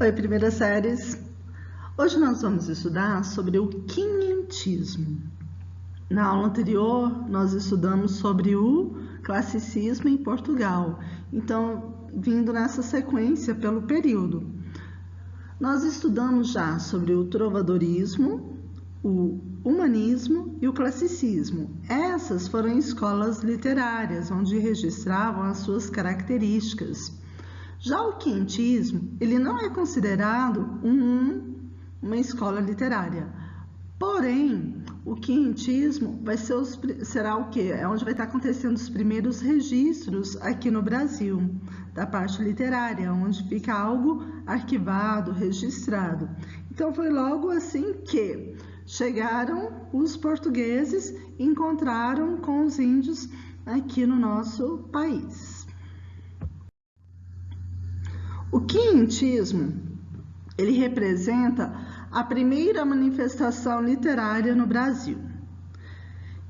Oi, primeiras séries. Hoje nós vamos estudar sobre o quinhentismo. Na aula anterior, nós estudamos sobre o classicismo em Portugal. Então, vindo nessa sequência pelo período. Nós estudamos já sobre o trovadorismo, o humanismo e o classicismo. Essas foram escolas literárias, onde registravam as suas características. Já o quinhentismo, ele não é considerado uma escola literária. Porém, o quinhentismo será o quê? É onde vai estar acontecendo os primeiros registros aqui no Brasil, da parte literária, onde fica algo arquivado, registrado. Então, foi logo assim que chegaram os portugueses e encontraram com os índios aqui no nosso país. O quinhentismo, ele representa a primeira manifestação literária no Brasil,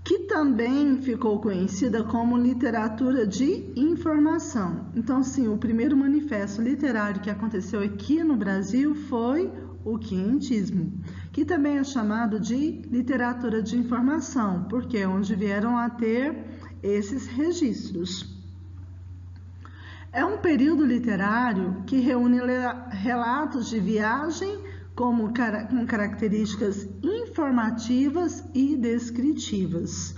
que também ficou conhecida como literatura de informação. Então, sim, o primeiro manifesto literário que aconteceu aqui no Brasil foi o quinhentismo, que também é chamado de literatura de informação, porque é onde vieram a ter esses registros. É um período literário que reúne relatos de viagem com características informativas e descritivas.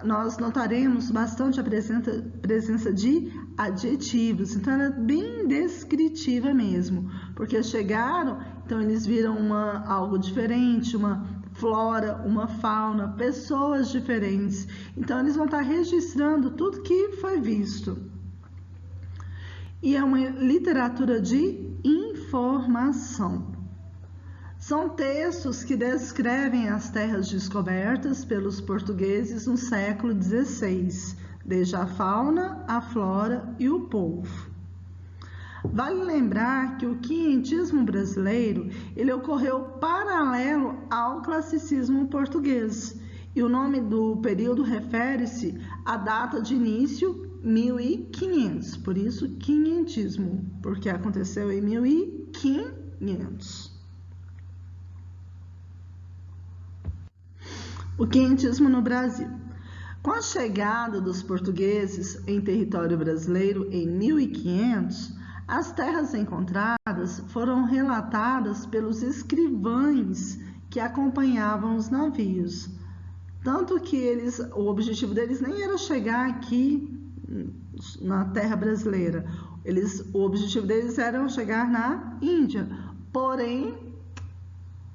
Nós notaremos bastante a presença de adjetivos, então ela é bem descritiva mesmo, porque chegaram, então eles viram algo diferente, uma flora, uma fauna, pessoas diferentes, então eles vão estar registrando tudo que foi visto. E é uma literatura de informação. São textos que descrevem as terras descobertas pelos portugueses no século XVI, desde a fauna, a flora e o povo. Vale lembrar que o quinhentismo brasileiro ele ocorreu paralelo ao classicismo português, e o nome do período refere-se à data de início 1500, por isso quinhentismo, porque aconteceu em 1500. O quinhentismo no Brasil. Com a chegada dos portugueses em território brasileiro em 1500, as terras encontradas foram relatadas pelos escrivães que acompanhavam os navios. Tanto que o objetivo deles nem era chegar aqui na terra brasileira. O objetivo deles era chegar na Índia. Porém,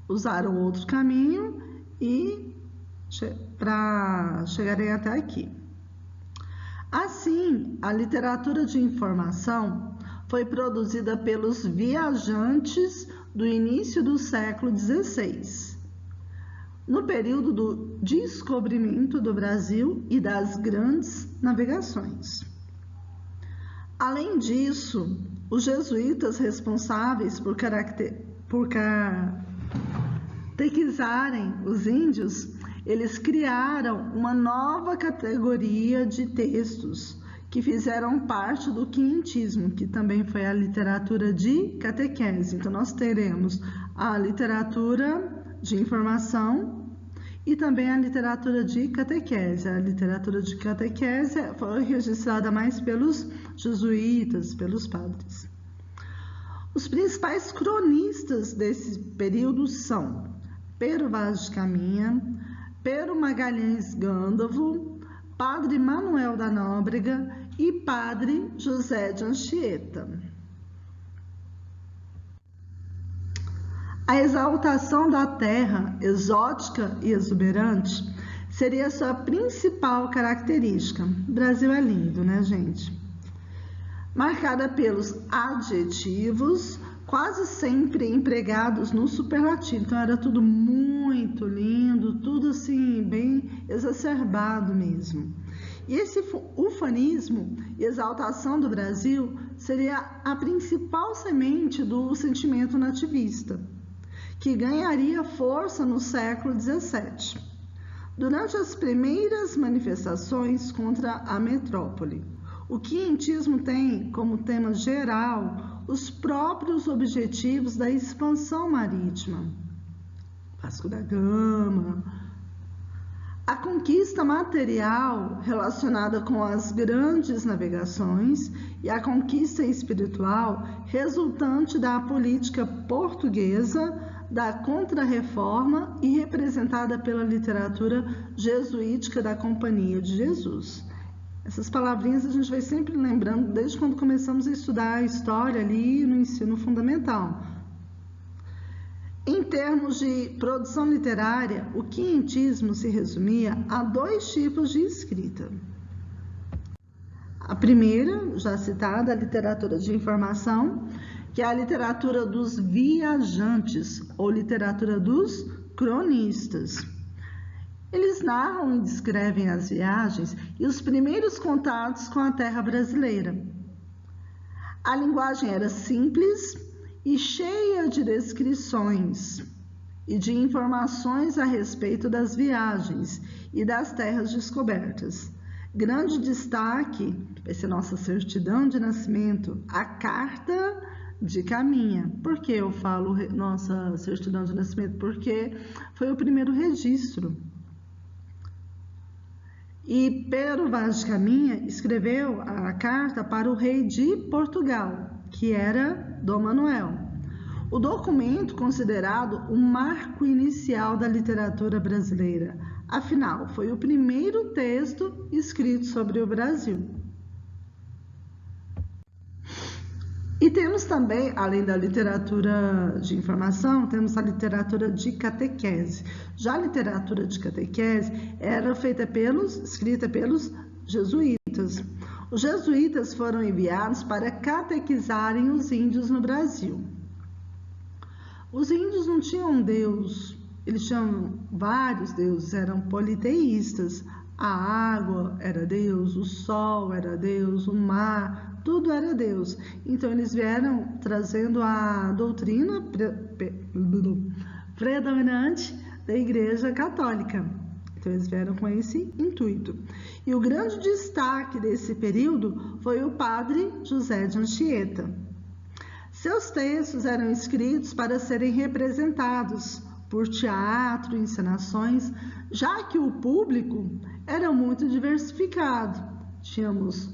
usaram outro caminho para chegarem até aqui. Assim, a literatura de informação foi produzida pelos viajantes do início do século XVI, no período do descobrimento do Brasil e das grandes navegações. Além disso, os jesuítas responsáveis por catequizarem os índios, eles criaram uma nova categoria de textos que fizeram parte do quinhentismo, que também foi a literatura de catequese. Então, nós teremos a literatura de informação e também a literatura de catequese. A literatura de catequese foi registrada mais pelos jesuítas, pelos padres. Os principais cronistas desse período são Pero Vaz de Caminha, Pero Magalhães Gândavo, Padre Manuel da Nóbrega e Padre José de Anchieta. A exaltação da terra, exótica e exuberante, seria sua principal característica. O Brasil é lindo, né, gente? Marcada pelos adjetivos, quase sempre empregados no superlativo. Então, era tudo muito lindo, tudo assim, bem exacerbado mesmo. E esse ufanismo e exaltação do Brasil seria a principal semente do sentimento nativista, que ganharia força no século XVII, durante as primeiras manifestações contra a metrópole. O quinhentismo tem como tema geral os próprios objetivos da expansão marítima. Vasco da Gama. A conquista material relacionada com as grandes navegações e a conquista espiritual resultante da política portuguesa da Contra-Reforma e representada pela literatura jesuítica da Companhia de Jesus. Essas palavrinhas a gente vai sempre lembrando desde quando começamos a estudar a história ali no ensino fundamental. Em termos de produção literária, o quinhentismo se resumia a 2 tipos de escrita. A primeira, já citada, a literatura de informação, que é a literatura dos viajantes ou literatura dos cronistas. Eles narram e descrevem as viagens e os primeiros contatos com a terra brasileira. A linguagem era simples e cheia de descrições e de informações a respeito das viagens e das terras descobertas. Grande destaque vai ser nossa certidão de nascimento, a Carta de Caminha. Por que eu falo nossa certidão de nascimento? Porque foi o primeiro registro. E Pero Vaz de Caminha escreveu a carta para o rei de Portugal, que era Dom Manuel. O documento considerado o marco inicial da literatura brasileira. Afinal, foi o primeiro texto escrito sobre o Brasil. E temos também, além da literatura de informação, temos a literatura de catequese. Já a literatura de catequese era escrita pelos jesuítas. Os jesuítas foram enviados para catequizarem os índios no Brasil. Os índios não tinham Deus, eles tinham vários deuses, eram politeístas. A água era Deus, o sol era Deus, o mar, tudo era Deus. Então eles vieram trazendo a doutrina predominante da Igreja Católica. Então eles vieram com esse intuito. E o grande destaque desse período foi o padre José de Anchieta. Seus textos eram escritos para serem representados por teatro, encenações, já que o público era muito diversificado. Tínhamos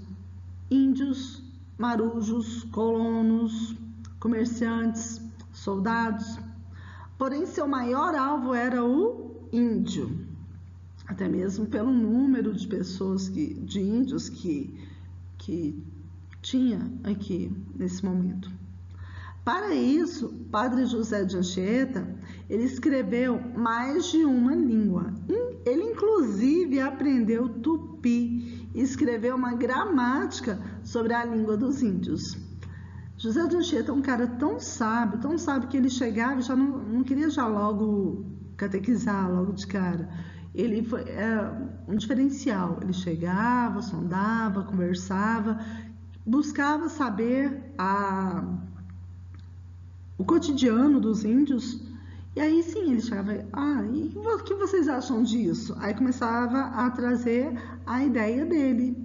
índios, marujos, colonos, comerciantes, soldados. Porém, seu maior alvo era o índio, até mesmo pelo número de pessoas, de índios que tinha aqui nesse momento. Para isso, Padre José de Anchieta, ele escreveu mais de uma língua. Ele, inclusive, aprendeu tupi e escreveu uma gramática sobre a língua dos índios. José de Anchieta é um cara tão sábio que ele chegava e já não queria já logo catequizar, logo de cara. Ele foi um diferencial. Ele chegava, sondava, conversava, buscava saber o cotidiano dos índios, e aí sim ele chegava, e o que vocês acham disso? Aí começava a trazer a ideia dele.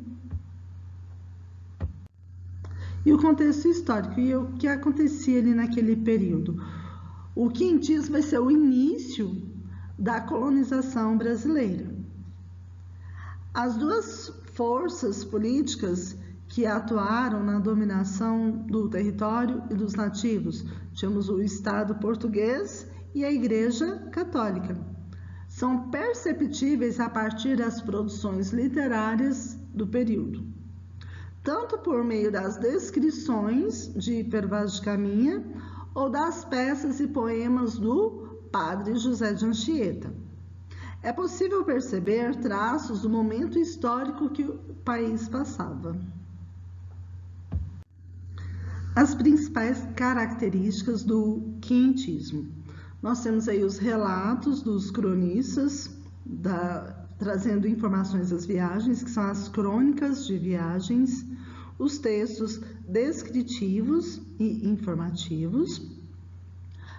E o contexto histórico, e o que acontecia ali naquele período. O quinhentismo vai ser o início da colonização brasileira. As duas forças políticas que atuaram na dominação do território e dos nativos, tínhamos o Estado português e a Igreja Católica. São perceptíveis a partir das produções literárias do período, tanto por meio das descrições de Pero Vaz de Caminha ou das peças e poemas do Padre José de Anchieta. É possível perceber traços do momento histórico que o país passava. As principais características do quinhentismo. Nós temos aí os relatos dos cronistas, trazendo informações das viagens, que são as crônicas de viagens, os textos descritivos e informativos,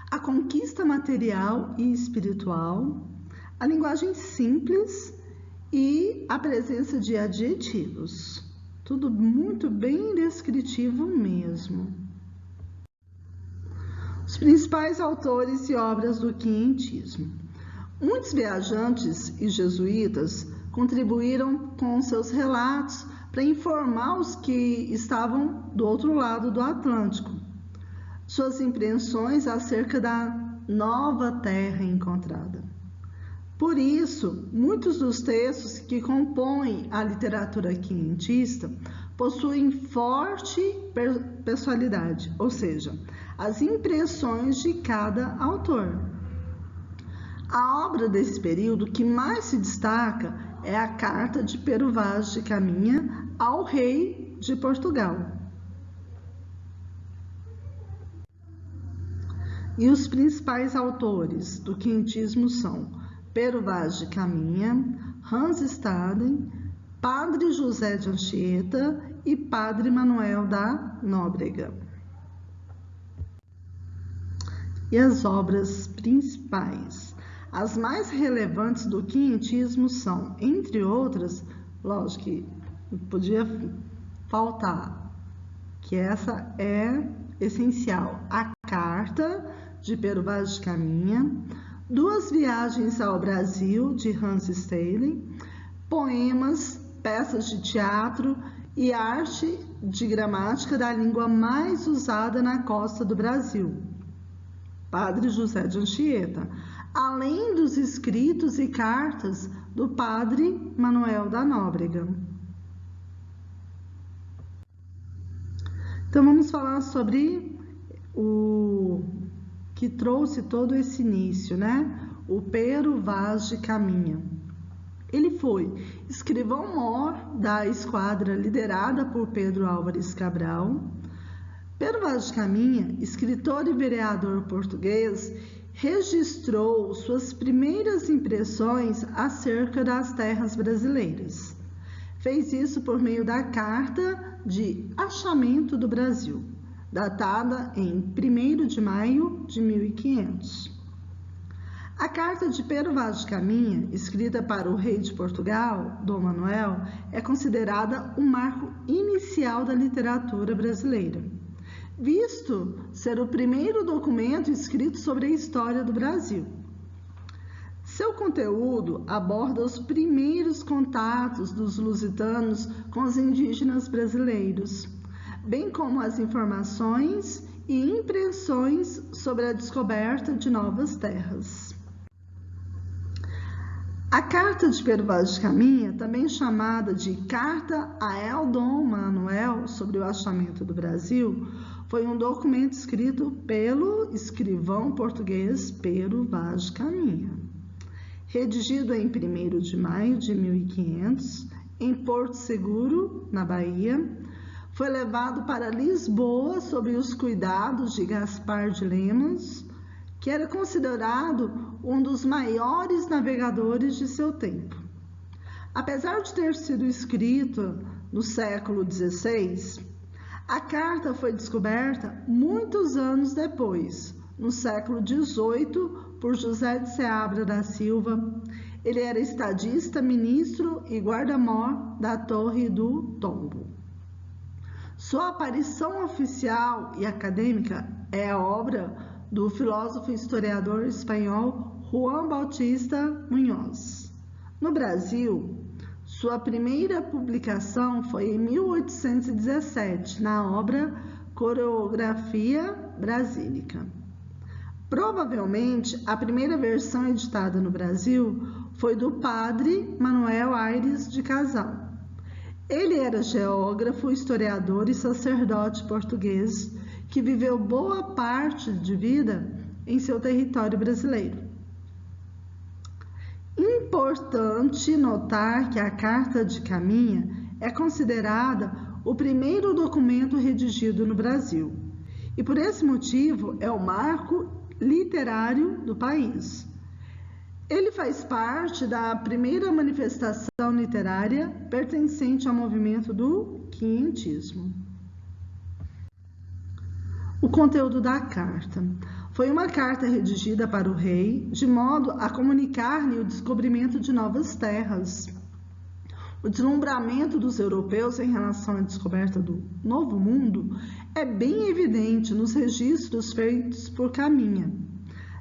a conquista material e espiritual, a linguagem simples e a presença de adjetivos. Tudo muito bem descritivo mesmo. Os principais autores e obras do quinhentismo. Muitos viajantes e jesuítas contribuíram com seus relatos para informar os que estavam do outro lado do Atlântico, suas impressões acerca da nova terra encontrada. Por isso, muitos dos textos que compõem a literatura quinhentista possuem forte pessoalidade, ou seja, as impressões de cada autor. A obra desse período que mais se destaca é a carta de Pero Vaz de Caminha ao rei de Portugal. E os principais autores do quinhentismo são Pero Vaz de Caminha, Hans Staden, Padre José de Anchieta e Padre Manuel da Nóbrega. E as obras principais. As mais relevantes do quinhentismo são, entre outras, lógico que podia faltar, que essa é essencial, a Carta de Pero Vaz de Caminha, Duas Viagens ao Brasil, de Hans Staden, poemas, peças de teatro e arte de gramática da língua mais usada na costa do Brasil, Padre José de Anchieta, além dos escritos e cartas do Padre Manuel da Nóbrega. Então vamos falar sobre o que trouxe todo esse início, né? O Pero Vaz de Caminha. Ele foi escrivão-mor da esquadra liderada por Pedro Álvares Cabral. Pero Vaz de Caminha, escritor e vereador português, registrou suas primeiras impressões acerca das terras brasileiras. Fez isso por meio da Carta de Achamento do Brasil, datada em 1º de maio de 1500. A Carta de Pero Vaz de Caminha, escrita para o rei de Portugal, Dom Manuel, é considerada um marco inicial da literatura brasileira, visto ser o primeiro documento escrito sobre a história do Brasil. Seu conteúdo aborda os primeiros contatos dos lusitanos com os indígenas brasileiros, bem como as informações e impressões sobre a descoberta de novas terras. A Carta de Pero Vaz de Caminha, também chamada de Carta a El Dom Manuel sobre o achamento do Brasil, foi um documento escrito pelo escrivão português Pero Vaz de Caminha. Redigido em 1º de maio de 1500, em Porto Seguro, na Bahia, foi levado para Lisboa sob os cuidados de Gaspar de Lemos, que era considerado um dos maiores navegadores de seu tempo. Apesar de ter sido escrito no século XVI, a carta foi descoberta muitos anos depois, no século XVIII, por José de Seabra da Silva. Ele era estadista, ministro e guarda-mor da Torre do Tombo. Sua aparição oficial e acadêmica é a obra do filósofo e historiador espanhol Juan Bautista Muñoz. No Brasil, sua primeira publicação foi em 1817, na obra Coreografia Brasílica. Provavelmente, a primeira versão editada no Brasil foi do padre Manuel Aires de Casal. Ele era geógrafo, historiador e sacerdote português que viveu boa parte de vida em seu território brasileiro. Importante notar que a Carta de Caminha é considerada o primeiro documento redigido no Brasil e, por esse motivo, é o marco literário do país. Ele faz parte da primeira manifestação literária pertencente ao movimento do quinhentismo. O conteúdo da carta. Foi uma carta redigida para o rei, de modo a comunicar-lhe o descobrimento de novas terras. O deslumbramento dos europeus em relação à descoberta do Novo Mundo é bem evidente nos registros feitos por Caminha.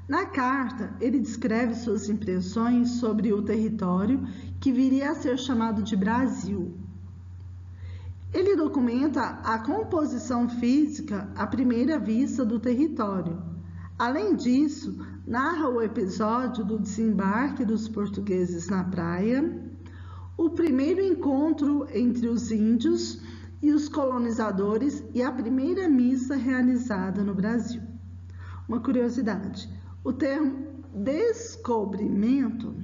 Na carta, ele descreve suas impressões sobre o território que viria a ser chamado de Brasil. Ele documenta a composição física à primeira vista do território. Além disso, narra o episódio do desembarque dos portugueses na praia, o primeiro encontro entre os índios e os colonizadores e a primeira missa realizada no Brasil. Uma curiosidade, o termo descobrimento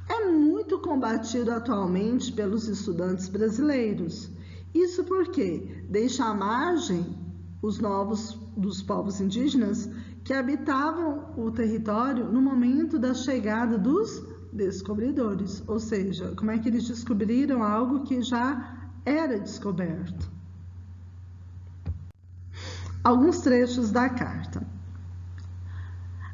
é muito combatido atualmente pelos estudantes brasileiros. Isso porque deixa à margem os novos dos povos indígenas que habitavam o território no momento da chegada dos descobridores, ou seja, como é que eles descobriram algo que já era descoberto. Alguns trechos da carta.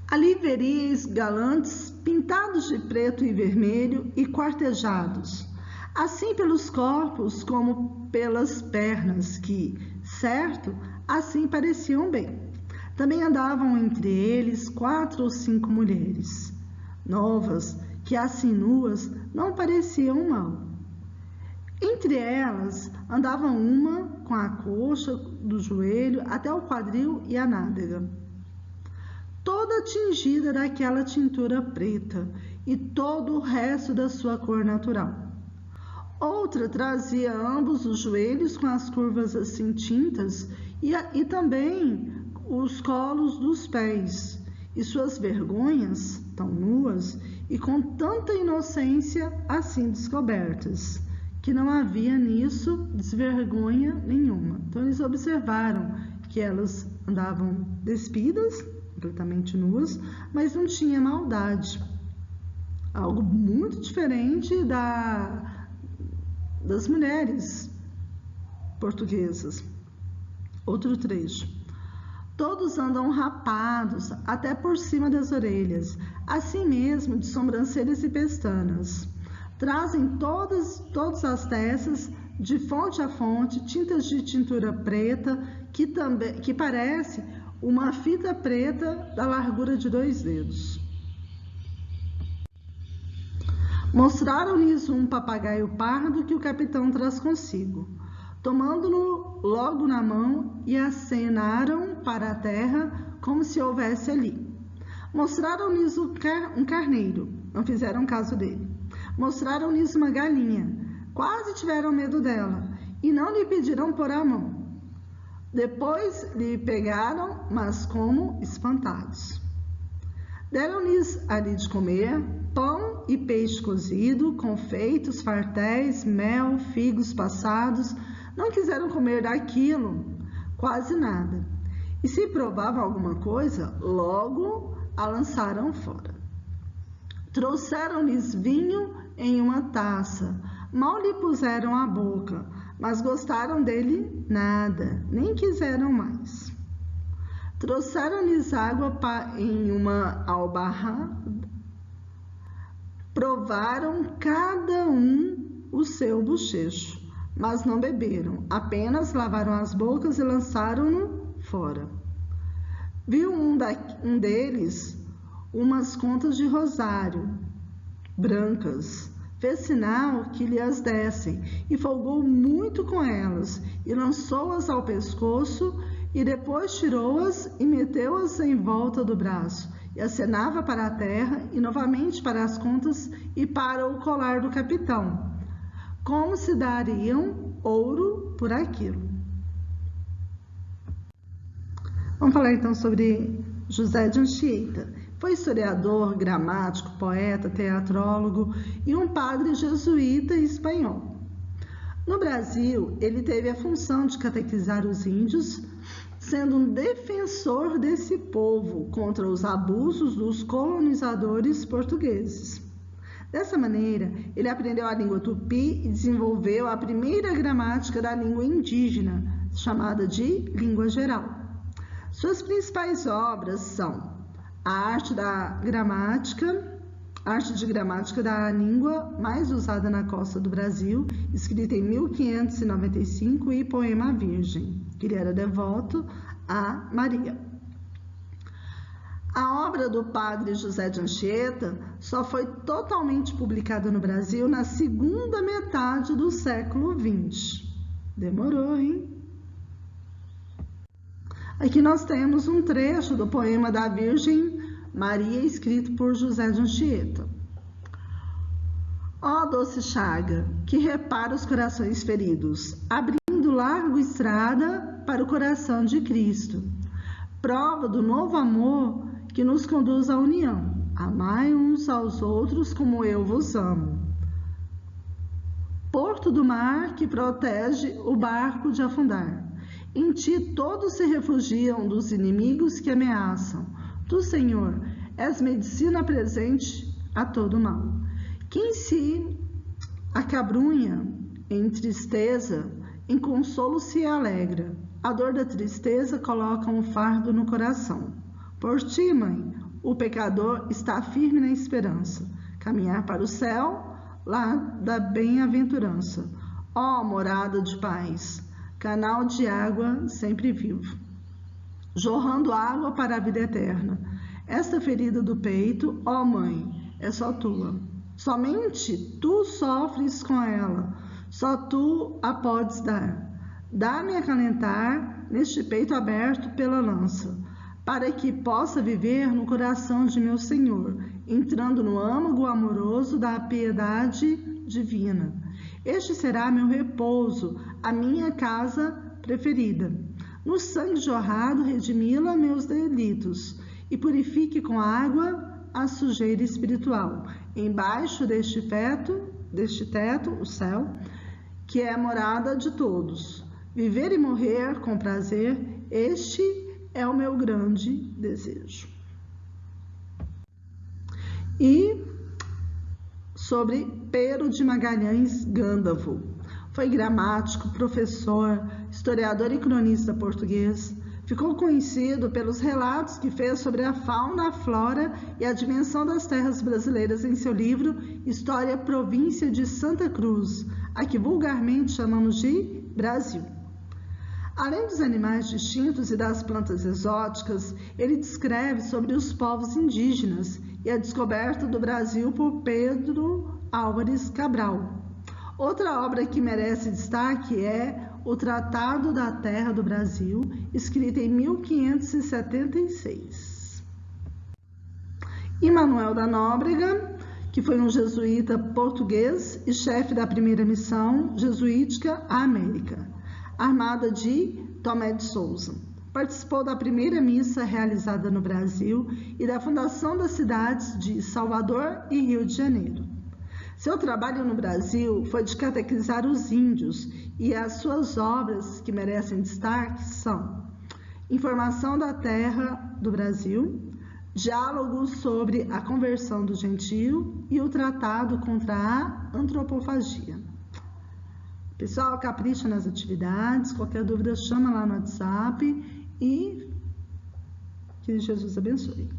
Ali veríeis galantes pintados de preto e vermelho e quartejados, assim pelos corpos como pelas pernas, que, certo, assim pareciam bem. Também andavam entre eles 4 ou 5 mulheres, novas, que assim nuas não pareciam mal. Entre elas andava uma com a coxa do joelho até o quadril e a nádega, toda tingida daquela tintura preta e todo o resto da sua cor natural. Outra trazia ambos os joelhos com as curvas assim tintas e também os colos dos pés, e suas vergonhas, tão nuas e com tanta inocência assim descobertas, que não havia nisso desvergonha nenhuma. Então eles observaram que elas andavam despidas, completamente nuas, mas não tinha maldade. Algo muito diferente das mulheres portuguesas. Outro trecho. Todos andam rapados até por cima das orelhas, assim mesmo de sobrancelhas e pestanas. Trazem todas as testas, de fonte a fonte, tintas de tintura preta, que parece uma fita preta da largura de 2 dedos. Mostraram-lhes um papagaio pardo que o capitão traz consigo. Tomando-no logo na mão e acenaram para a terra como se houvesse ali. Mostraram-lhes um carneiro, não fizeram caso dele. Mostraram-lhes uma galinha, quase tiveram medo dela e não lhe pediram pôr a mão. Depois lhe pegaram, mas como espantados. Deram-lhes ali de comer pão e peixe cozido, confeitos, fartéis, mel, figos passados. Não quiseram comer daquilo, quase nada. E se provavam alguma coisa, logo a lançaram fora. Trouxeram-lhes vinho em uma taça, mal lhe puseram à boca, mas gostaram dele nada, nem quiseram mais. Trouxeram-lhes água em uma albarra, provaram cada um o seu bochecho, mas não beberam, apenas lavaram as bocas e lançaram-no fora. Viu um deles umas contas de rosário, brancas, fez sinal que lhe as dessem, e folgou muito com elas, e lançou-as ao pescoço, e depois tirou-as e meteu-as em volta do braço, e acenava para a terra, e novamente para as contas, e para o colar do capitão, como se dariam ouro por aquilo. Vamos falar então sobre José de Anchieta. Foi historiador, gramático, poeta, teatrólogo e um padre jesuíta espanhol. No Brasil, ele teve a função de catequizar os índios, sendo um defensor desse povo contra os abusos dos colonizadores portugueses. Dessa maneira, ele aprendeu a língua tupi e desenvolveu a primeira gramática da língua indígena, chamada de língua geral. Suas principais obras são A Arte da Gramática, arte de gramática da língua mais usada na costa do Brasil, escrita em 1595, e poema Virgem, que ele era devoto a Maria. A obra do padre José de Anchieta só foi totalmente publicada no Brasil na segunda metade do século XX. Demorou, hein? Aqui nós temos um trecho do poema da Virgem Maria, escrito por José de Anchieta. Ó doce chaga, que repara os corações feridos, abrindo largo estrada para o coração de Cristo. Prova do novo amor que nos conduz à união. Amai uns aos outros como eu vos amo. Porto do mar que protege o barco de afundar. Em ti todos se refugiam dos inimigos que ameaçam. Tu, Senhor, és medicina presente a todo mal. Quem se acabrunha em tristeza, em consolo se alegra. A dor da tristeza coloca um fardo no coração. Por ti, mãe, o pecador está firme na esperança. Caminhar para o céu, lá da bem-aventurança. Ó morada de paz, canal de água sempre vivo, jorrando água para a vida eterna. Esta ferida do peito, ó mãe, é só tua. Somente tu sofres com ela, só tu a podes dar. Dá-me acalentar neste peito aberto pela lança, para que possa viver no coração de meu Senhor, entrando no âmago amoroso da piedade divina. Este será meu repouso, a minha casa preferida. No sangue jorrado redimi-la meus delitos, e purifique com água a sujeira espiritual. Embaixo deste teto, o céu, que é a morada de todos. Viver e morrer com prazer, este é o meu grande desejo. E sobre Pero de Magalhães Gândavo. Foi gramático, professor, historiador e cronista português. Ficou conhecido pelos relatos que fez sobre a fauna, a flora e a dimensão das terras brasileiras em seu livro História Província de Santa Cruz, a que vulgarmente chamamos de Brasil. Além dos animais distintos e das plantas exóticas, ele descreve sobre os povos indígenas e a descoberta do Brasil por Pedro Álvares Cabral. Outra obra que merece destaque é o Tratado da Terra do Brasil, escrito em 1576. E Manuel da Nóbrega, que foi um jesuíta português e chefe da primeira missão jesuítica à América, Armada de Tomé de Souza. Participou da primeira missa realizada no Brasil e da fundação das cidades de Salvador e Rio de Janeiro. Seu trabalho no Brasil foi de catequizar os índios, e as suas obras que merecem destaque são Informação da Terra do Brasil, Diálogos sobre a Conversão do Gentio e o Tratado contra a Antropofagia. Pessoal, capricha nas atividades, qualquer dúvida chama lá no WhatsApp e que Jesus abençoe.